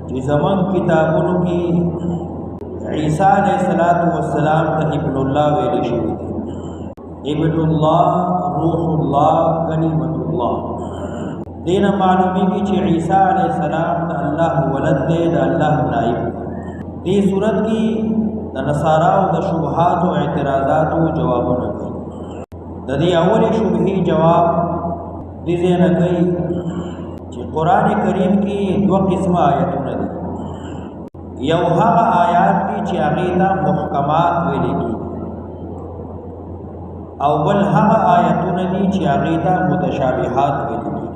چې زمون کتابونو کې عیسی علیه السلام ته ابن الله ویل شوی دی. ابن الله، روح الله، کلمت الله. دین معلومیږي چې عیسی علیه السلام د الله ولد دی، د الله نائب. دې صورت کې د نصاراو د شبهات او اعتراضات او جوابونه کوي. د دې اولې شبهې جواب دې نه کوي چې قران کریم کې دوه قسمه آیتونه دي. یو هغه آیات دي چې هغه ته محکمات ویل کېږي، او بل هغه آیتونه دي چې هغه ته متشابهات ویل کېږي.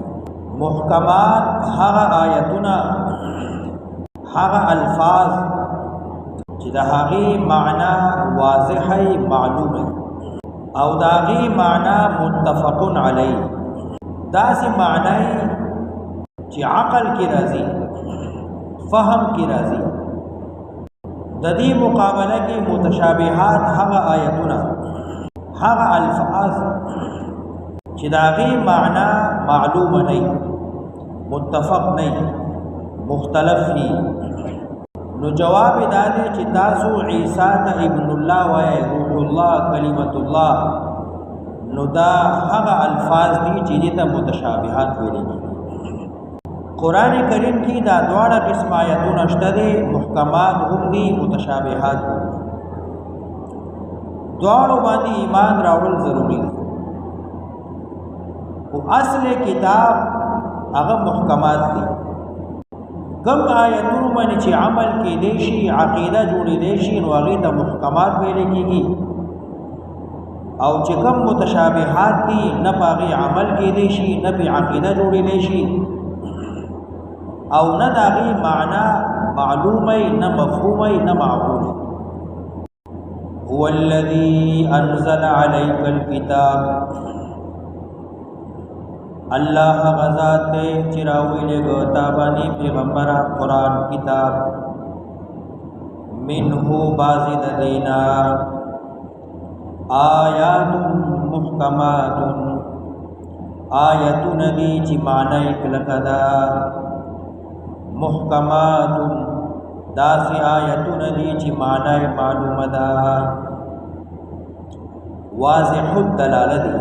محکمات هغه آیتونه، هغه الفاظ چې د هغه معنا واضحه معلومه او د هغه معنا متفق علی، داسې معنی چې عقل کې راځي، فهم کې راځي. د دې مقابله کې متشابهات هغه آیتونه، هغه الفاظ چې د هغه معنا معلومه نه، متفق نه، مختلف نه. نو جواب دا دی چې تاسو عیسی ته ابن الله وایي، روح الله، کلمت الله. نو دا هغه الفاظ دي چې دې ته متشابهات ویل کېږي. قران کریم کې دا دواړه قسم آیتونه شته دي، محکمات هم دي، متشابهات هم دي. دواړو باندې ایمان راوړل ضروری دي. او اصل کتاب هغه محکمات دي. کم آیتونه باندې چې عمل کې دي شي، عقیده جوړې دي شي، نو هغه ته محکمات ویل کېږي. او چې کم متشابهات دي، نه پاغي عمل کې دي شي، نه په عقیده جوړې دي شي، او نه داغي معنا معلومه، نه مفهومه، نه معقوله. هو الذي انزل عليك الكتاب، الله غزاد چراوی لگو تابانی پیغمبر قرآن کتاب. منه بازد دینا آیات محکمات، آیت ندی چی معنی کلکدا. محکمات داسی آیت ندی چی معنی معلوم دا، واضح الدلال دی.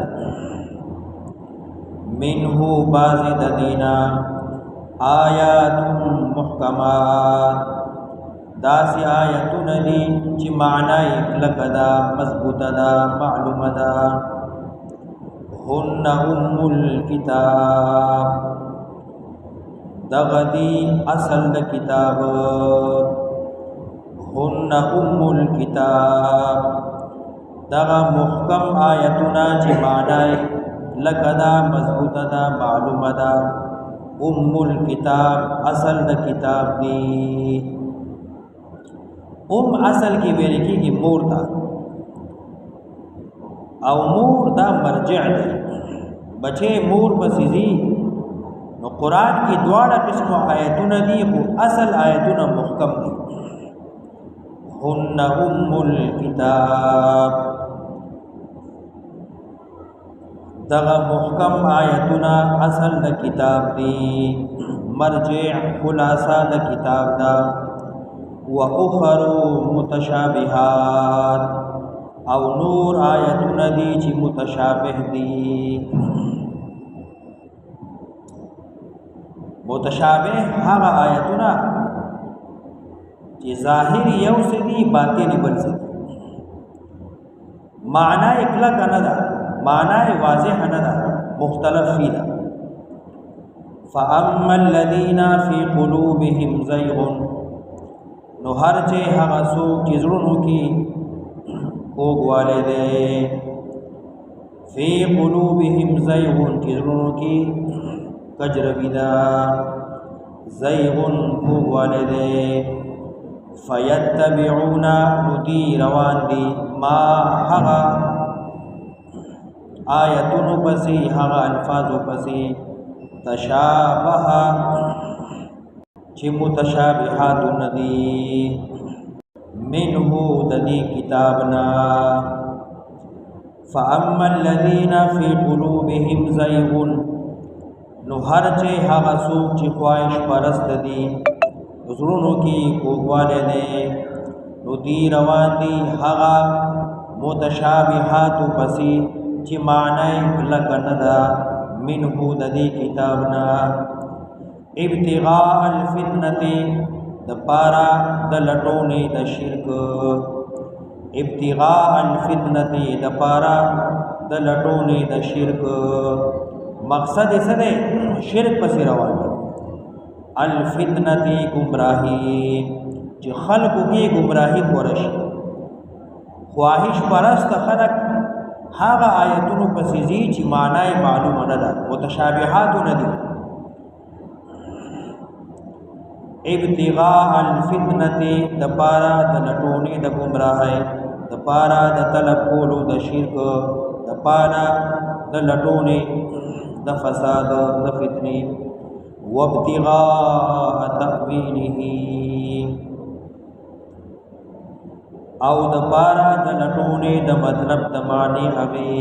منه بازد دینا آیات محکمات، داسی آیت ندی چی معنی کلکدا، مضبوط دا، معلوم دا. هن الکتاب، دغدی اصل د کتاب. هن الکتاب، دغه محکم آیتونه چې معنی لکدا، مضبوط دا، معلوم دا. الکتاب، اصل د کتاب دی. اصل کې ویل کېږي مور ته، او مور دا مرجع دی. بچه مور پسې ځي. نو قرآن کې دواړه قسم آیتونه دي، خو اصل آیتونه محکم دي. هن الکتاب، دغه محکم آیتونه اصل د کتاب دي، مرجع خلاصه د کتاب دا. و اخر متشابهات، او نور آیتونه دي چې متشابه دي. متشابه هغه آیتونه چې ظاهر یو څه دي، باطن بل څه دي. معنی کلک نه ده، معنی واضح نه ده، مختلف فی ده. فاما الذين في قلوبهم زيغ، نو هر چې هغه څوک چې زړونو کې کوږوالی دی. فی قلوبهم زیغ، چې زړونو کې کجروي ده، زیغ کوږوالی دی. فیتبعون، نو دی روان دي، ما هغه آیتونو پسې، هغه الفاظو پسې، تشابه چې متشابهات ندي. منه د دې کتابنا. فاما الذين في قلوبهم زيغ، نو هر چې هغه څوک چې خواهش پرست دي، زړونو کې کوواله دي نو دی روان دي هغه متشابهات پسې چې معنی لکنه دا منه د دې کتابنا ابتغاء الفتنه د پارا د لټونې د شرک ابتغاء الفتنه د پارا د لټونې د شرک مقصد یې څه دی شرک پسې روان دي الفتنه گمراهی چې خلقو کې گمراهی خورش خواهش پرست خلق هغه آیتونو پسې ځي چې معنی معلومه نه ده متشابهات نه دي ابتغاء الفتنه د پارا د لټونې د گمراهۍ د پارا د طلب کولو د شرک د پارا د لټونې د فساد د فتنې وابتغاء تأويله او د پارا د لټونې د مطلب د معنی اوی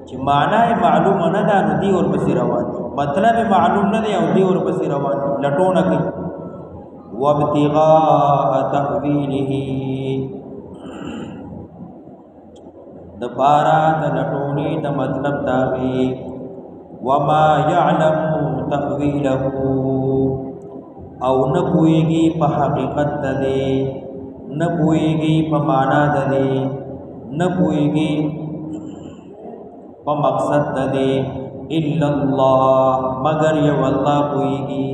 چې معنی معلومه نه ده نو دی ور پسې روان دي مطلب معلوم نه دی او دی ور پسې روان دي لټونه کوي وابتغاء تأويله د پارا د لټونې د مطلب دا وی وما يعلم تأويله او نه پويږي په حقیقت ده نه پويږي په معنا ده نه پويږي په مقصد ده الا الله مگر یو الله پويږي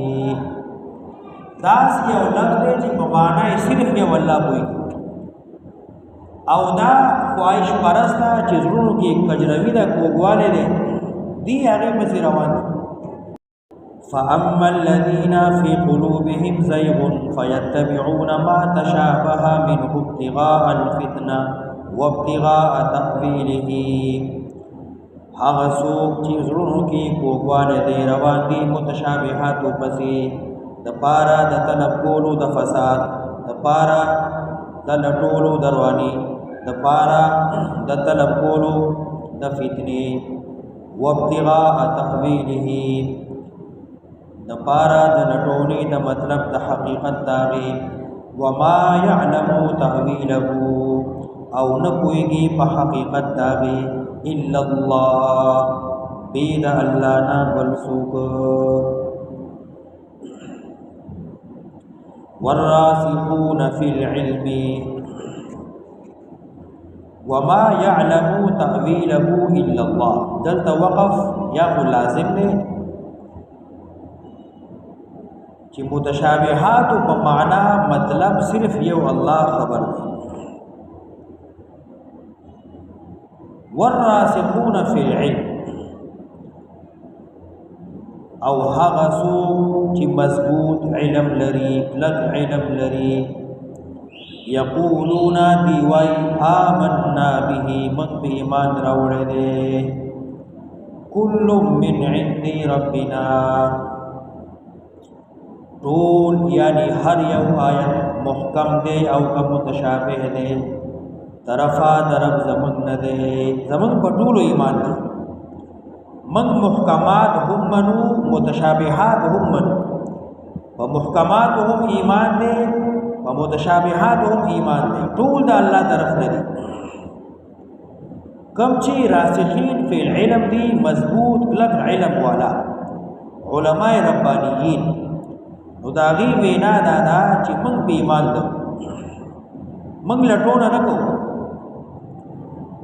داس یو لفظ دی چې په معنا یې صرف یو الله پويږي او دا خواهش پرسته چې زړونو کې کجروي ده کوګواله ده دی هغه پسې روان دي فاما الذين في قلوبهم زيغ فيتبعون ما تشابه منه ابتغاء الفتنه وابتغاء تأويله هغه څوک چې زړونو کې کوګواله دي روان دي متشابهات پسې د پارا د طلب کولو د فساد د پارا د لټولو درواني د پارا د طلب کولو د فتنې وابتغاء تأويله د پارا د لټونې د مطلب د حقیقت داغي وما يعلم تأويله او نه پويږي په حقیقت داغي الا الله بيد الله نه بل څوک والراسخون في العلم وما يعلم تأويله الا الله دلته وقف یا لازم دی چې متشابهات په معنا مطلب صرف یو الله خبر دی والراسخون في العلم او هغه څوک چې مضبوط علم لري کلک علم لري یقولون دی وای آمنا به من به ایمان راوړی دی کل من عند ربنا ټول یعنی هر یو آیت محکم دی او که متشابه دی طرفا درب زمن نه دی زمن په ټولو ایمان دی من محکمات هم منو متشابهات هم منو و محکمات هم ایمان دے و متشابهات هم ایمان دے ټول د الله طرف نه دي کم چې راسخین فی العلم دی مضبوط کلک علم والا علماء ربانیین نو داغي وینا دادا چې موږ به ایمان دو موږ لټونه نکو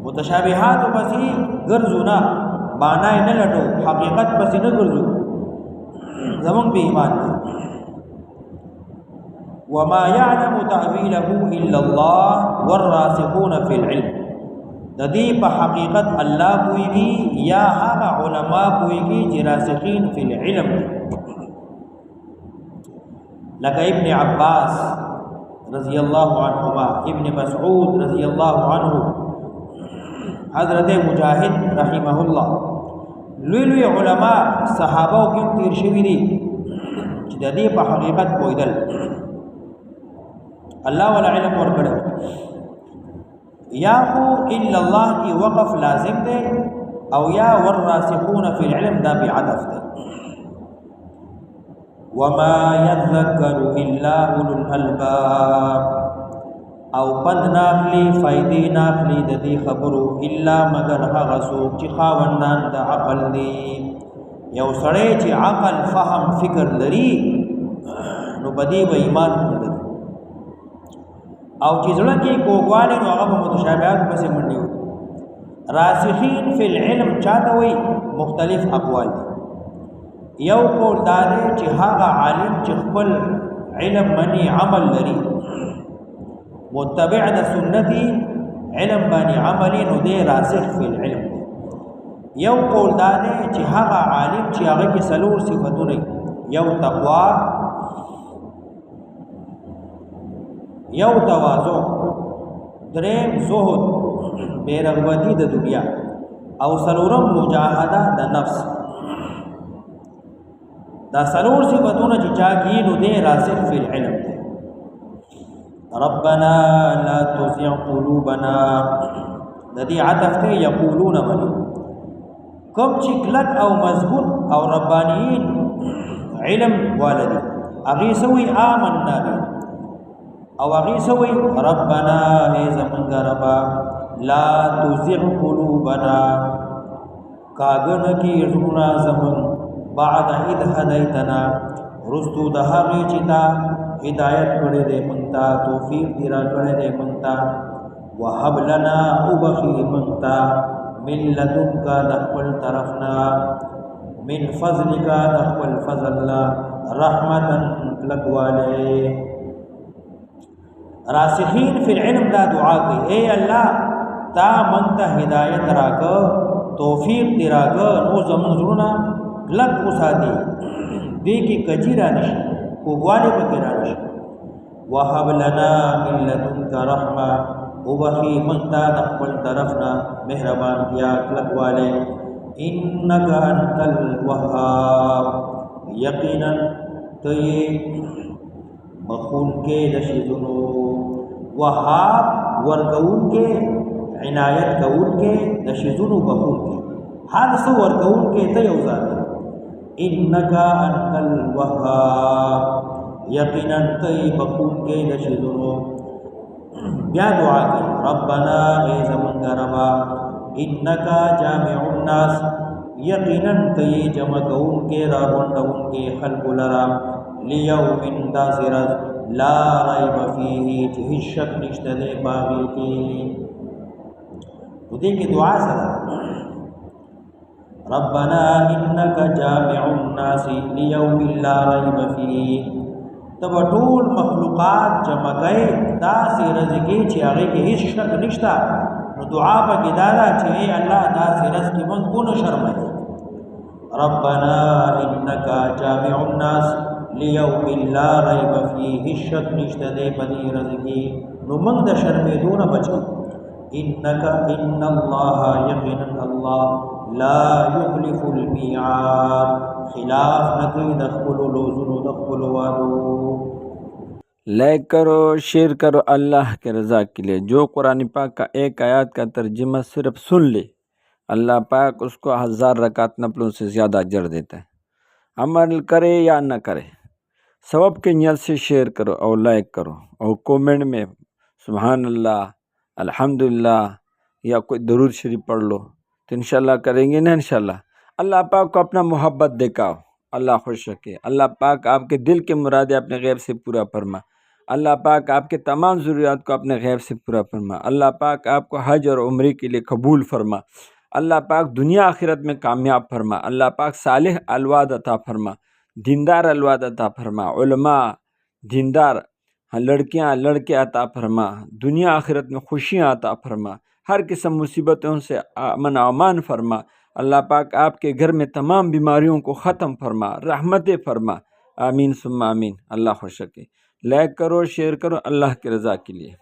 متشابهات پسې ګرځو نه معنی نه لټو حقیقت پسې نه ګرځو زمون به ایمان دی وما يعلم تأويله الا الله والراسخون في العلم د دې په حقیقت الله پويږي یا هغه علما پويږي چې راسخین فی العلم لکه ابن عباس رضی الله عنهما ابن مسعود رضی الله عنه حضرت مجاهد رحمه الله لوی علماء صحابه کې تیر شوی دي چې د دې په حقیقت پویدل الله ولا علم ورکړ یا خو الا الله کی وقف لازم دی او یا والراسخون فی العلم دا بعطف دی वमा यذکरू इल्ला उलुल अलबाब او پند ناخلی فائدې ناخلی د دې خبرو الا مگر هغه څوک چې خاوندان د عقل دي. یو سړی چې عقل فهم فکر لري نو بدی به ایمان هم لري او چې زړه کې کوګواله نو هغه متشابهات پسې منډي. راسخین فی العلم چاته وي مختلف اقوال دي. یو قول دا دی چې هغه عالم چې خپل علم منی عمل لري متبع د سنتي علم باندې عملي نو دی راسخ فی العلم. یو قول دا دی چې هغه عالم چې هغه کې سلور صفاتونه یو تقوا یو تواضع دریم زهد بیرغبتی د دنیا او سلورم مجاهده د نفس. دا سلور صفاتونه چې چا کې نو دی راسخ فی العلم. ربنا لا تزغ قلوبنا د دې عطف ته یقولون باندې کوم چې کلک او مضبوط او ربانیین علم والدي اغي سوي آمنا به او اغي سوي ربنا ای زمونږ ربا لا تزغ قلوبنا کاغن کی زړونه زمون بعد اذ هدیتنا رستو د هغه چې تا هدایت کړې دې مونږ توفیق دې را کړې دې مونږ وهب لنا وبخي مونږ من لدنك د خپل طرفنا من فضلك د خپل فضل رحمتا لګواله. راسخین فی العلم دا دعا کوي اے الله تا مونږ ته هدایت راکړه توفیق دې راکړه نو زموږ زړونه لګ وساتي دې کې کجی را نشي کوواله پکې را نشي. وهب لنا من لدنك رحمه وبخي منتا د خپل طرفنا مهربان بیا کلکواله. انك انت الوهاب یقینا ته بخون کې رشیدونو وهاب ورکون کې عنایت کون کې رشیدونو بخون کې هر څو ورکون کې ته یو ذات. انك انت الوهاب یقینا ته بخون کې رشیدونو. بیا دعا کوي ربنا ای زمونږ ربا انک جامع الناس یقینا ته جمع کون کې را غونډون کې خلق لرا لیوم داسرز لا ریب فیه چې هیڅ شک نشته دی باغی کې. دې کې دعا سره ربنا انک جامع الناس لیوم لا ریب فیه تب ټول مخلوقات جمع کئ داسې رزقې چې هغه کې هیڅ شک نشته نو دعا پکې دا ده چې ای الله داسې رزق موږ کو نه شرمای. ربنا انک جامع الناس لیوم لا ریب فیه هیڅ شک نشته دی په دې رزقې نو موږ د شرمېدو نه بچو. انک ان الله یقینا الله لا يخلف الميعاد خلاف نکوي د خپل لوزونو د خپل وعدو. لائک کرو شیئر کرو اللہ کے رضا کے لیے. جو قرآن پاک کا ایک آیات کا ترجمہ صرف سن لے اللہ پاک اس کو 1000 رکعت نفلوں سے زیادہ اجر دیتا ہے. عمل کرے یا نہ کرے ثواب کے نیت سے شیئر کرو اور لائک کرو اور کومنٹ میں سبحان اللہ الحمدللہ یا کوئی درود شریف پڑھ لو تو انشاءاللہ کریں گے نا. انشاءاللہ اللہ پاک کو اپنا محبت دکھاؤ اللہ خوش رکھے. اللہ پاک آپ کے دل کے مرادیں اپنے غیب سے پورا فرما. اللہ پاک آپ کے تمام ضروریات کو اپنے غیب سے پورا فرما. اللہ پاک آپ کو حج اور عمرے کے لیے قبول فرما. اللہ پاک دنیا آخرت میں کامیاب فرما. اللہ پاک صالح اولاد عطا فرما دیندار اولاد عطا فرما. علماء دیندار لڑکیاں لڑکے عطا فرما. دنیا آخرت میں خوشیاں عطا فرما. ہر قسم مصیبتوں سے امن و امان فرما. اللہ پاک آپ کے گھر میں تمام بیماریوں کو ختم فرما رحمتیں فرما. آمین ثم آمین. اللہ خوش رکھے. لائک کرو شیئر کرو اللہ کی رضا کے لیے.